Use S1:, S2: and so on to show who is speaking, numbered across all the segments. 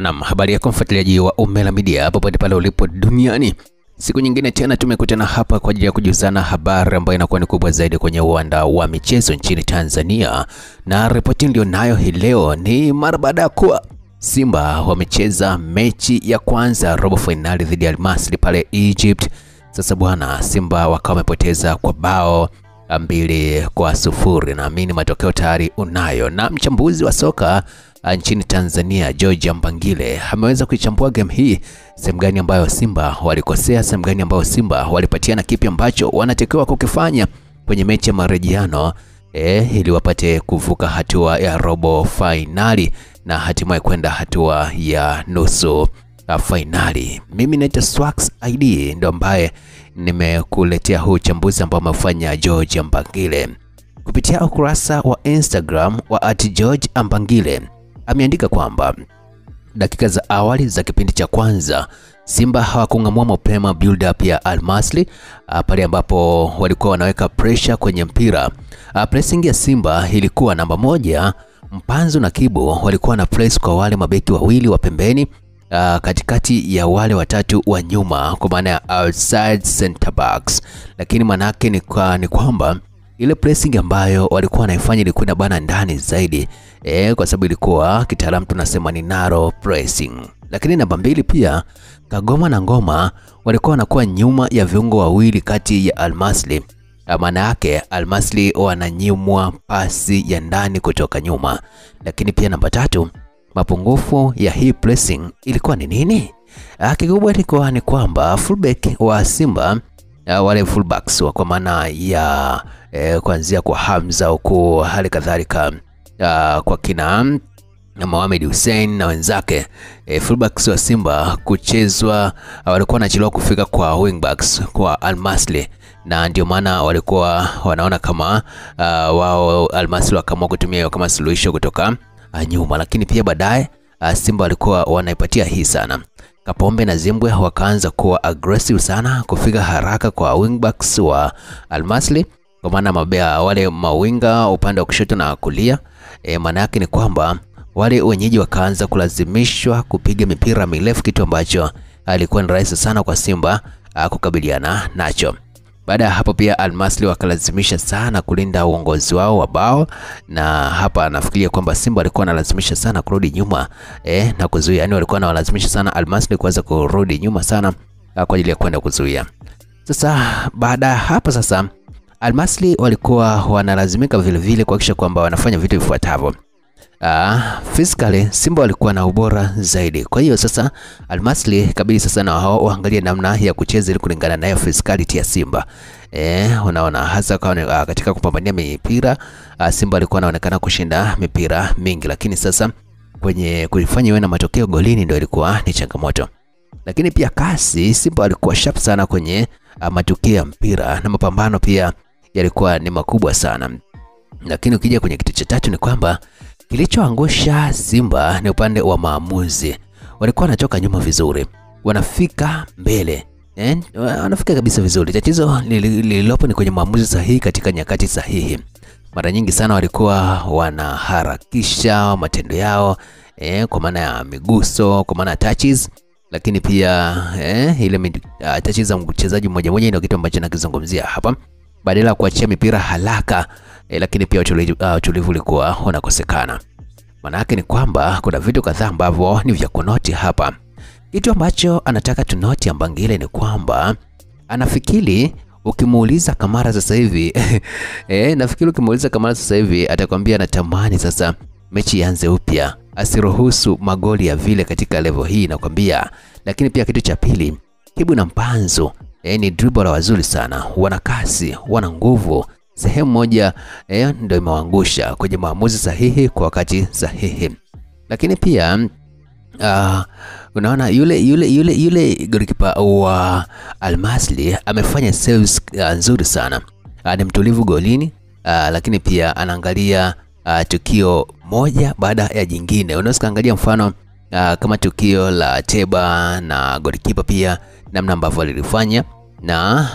S1: Naam, habari yako mfuatiliaji wa Umela Media popote pale ulipo duniani. Siku nyingine tena tumekutana hapa kwa ajili ya kujuzana habari ambayo inakuwa ni kubwa zaidi kwenye uwanda wa michezo nchini Tanzania. Na ripoti ndio nayo hii leo ni mara baada ya kuwa Simba wamecheza mechi ya kwanza robo finali dhidi ya Al Masry pale Egypt. Sasa bwana, Simba wakawa wamepoteza kwa bao 2-0. Naamini matokeo tayari unayo, na mchambuzi wa soka nchini Tanzania George Ambangile ameweza kuichambua game hii, sehemu gani ambayo Simba walikosea, sehemu gani ambayo Simba walipatiana, kipi ambacho wanatakiwa kukifanya kwenye mechi ya marejeano ili wapate kuvuka hatua ya robo finali na hatimaye kwenda hatua ya nusu finali. Mimi naitwa Swax ID ndo ambaye nimekuletea huu uchambuzi ambao amefanya George Ambangile kupitia ukurasa wa Instagram wa @George Ambangile. Ameandika kwamba dakika za awali za kipindi cha kwanza Simba hawakung'amua mapema build up ya Al Masry pale ambapo walikuwa wanaweka pressure kwenye mpira. Pressing ya Simba ilikuwa namba moja. Mpanzu na Kibo walikuwa na press kwa wale mabeki wawili wa pembeni katikati ya wale watatu wa nyuma, kwa maana ya outside center backs. Lakini manake ni kwamba ile pressing ambayo walikuwa wanaifanya ilikuwa bana ndani zaidi kwa sababu ilikuwa kitaalamu tunasema ni narrow pressing. Lakini namba mbili pia Kagoma na Ngoma walikuwa wanakuwa nyuma ya viungo wawili kati ya Al Masry. Maana yake Al Masry wananyimwa pasi ya ndani kutoka nyuma. Lakini pia namba tatu, mapungufu ya hii pressing ilikuwa ni nini? Kikubwa ilikuwa ni kwamba fullback wa Simba wale fullbacks kwa maana ya kuanzia kwa Hamza huko, hali kadhalika kwa kina Mohamed Hussein na wenzake, fullbacks wa Simba kuchezwa walikuwa wanachelewa kufika kwa wingbacks kwa Al Masry, na ndio maana walikuwa wanaona kama wao Al Masry wakaamua kutumia kama suluhisho kutoka nyuma. Lakini pia baadaye Simba walikuwa wanaipatia hii sana. Kapombe na Zimbwe wakaanza kuwa aggressive sana kufika haraka kwa wingbacks wa Al Masry, kwa maana mabea wale mawinga upande wa kushoto na kulia. Maana yake ni kwamba wale wenyeji wakaanza kulazimishwa kupiga mipira mirefu, kitu ambacho alikuwa ni rahisi sana kwa Simba kukabiliana nacho. Baada ya hapo pia Al Masry wakalazimisha sana kulinda uongozi wao wa bao, na hapa nafikiria kwamba Simba walikuwa wanalazimisha sana kurudi nyuma na kuzuia, yani walikuwa wanalazimisha sana Al Masry kuweza kurudi nyuma sana kwa ajili ya kwenda kuzuia. Sasa baada ya hapo sasa Al Masry walikuwa wanalazimika vile vile kuhakikisha kwamba wanafanya vitu vifuatavyo. Physically Simba walikuwa na ubora zaidi. Kwa hiyo sasa Al Masry kabisa sasa na wao waangalie namna ya kucheza ili kulingana na hiyo physicality ya Simba. Unaona hasa katika kupambania mipira Simba walikuwa wanaonekana kushinda mipira mingi, lakini sasa kwenye kuifanya iwe na matokeo golini ndio ilikuwa ni changamoto. Lakini pia kasi, Simba walikuwa sharp sana kwenye matukio ya mpira na mapambano pia yalikuwa ni makubwa sana. Lakini ukija kwenye kitu cha tatu ni kwamba kilichoangusha Simba ni upande wa maamuzi. Walikuwa wanatoka nyuma vizuri, wanafika mbele, wanafika kabisa vizuri. Tatizo lililopo ni kwenye maamuzi sahihi katika nyakati sahihi. Mara nyingi sana walikuwa wanaharakisha matendo yao kwa maana ya miguso, kwa maana touches. Lakini pia ile touches za mchezaji mmoja mmoja ndio kitu ambacho nakizungumzia hapa, badala ya kuachia mipira haraka. Lakini pia utulivu ulikuwa unakosekana. Maana yake ni kwamba kuna vitu kadhaa ambavyo ni vya kunoti hapa. Kitu ambacho anataka tunoti Ambangile ni kwamba anafikiri ukimuuliza Kamara sasa hivi nafikiri ukimuuliza Kamara sasa hivi atakwambia anatamani sasa mechi ianze upya, asiruhusu magoli ya vile katika level hii nakwambia. Lakini pia kitu cha pili, Kibu na Mpanzu ni dribbler wazuri sana, wana kasi, wana nguvu. Sehemu moja ndio imewaangusha kwenye maamuzi sahihi kwa wakati sahihi. Lakini pia unaona yule goalkeeper wa Al Masry amefanya saves nzuri sana. Ni mtulivu golini, lakini pia anaangalia tukio moja baada ya jingine. Unaweza kaangalia mfano kama tukio la Teba na goalkeeper pia namna ambavyo alilifanya, na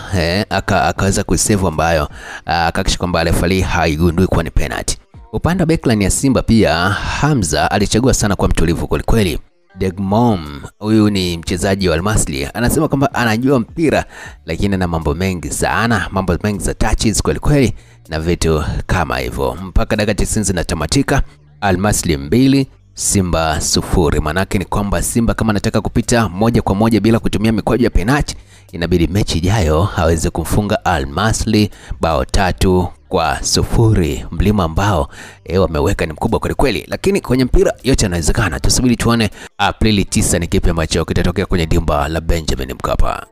S1: akaweza kusave ambayo akakisha kwamba referee haigundui kuwa ni penalty. Upande wa backline ya Simba pia Hamza alichagua sana kwa mtulivu kweli. Degmom, huyu ni mchezaji wa Al Masry, anasema kwamba anajua mpira lakini ana mambo mengi sana, mambo mengi za touches kweli kweli na vitu kama hivyo. Mpaka dakika 90 zinatamatika, Al Masry 2 Simba 0. Manake ni kwamba Simba kama anataka kupita moja kwa moja bila kutumia mikwaju ya penalti, inabidi mechi ijayo aweze kumfunga Al Masry bao 3-0. Mlima ambao wameweka ni mkubwa kweli kweli, lakini kwenye mpira yote yanawezekana. Tusubiri tuone Aprili 9 ni kipi ambacho kitatokea kwenye dimba la Benjamin Mkapa.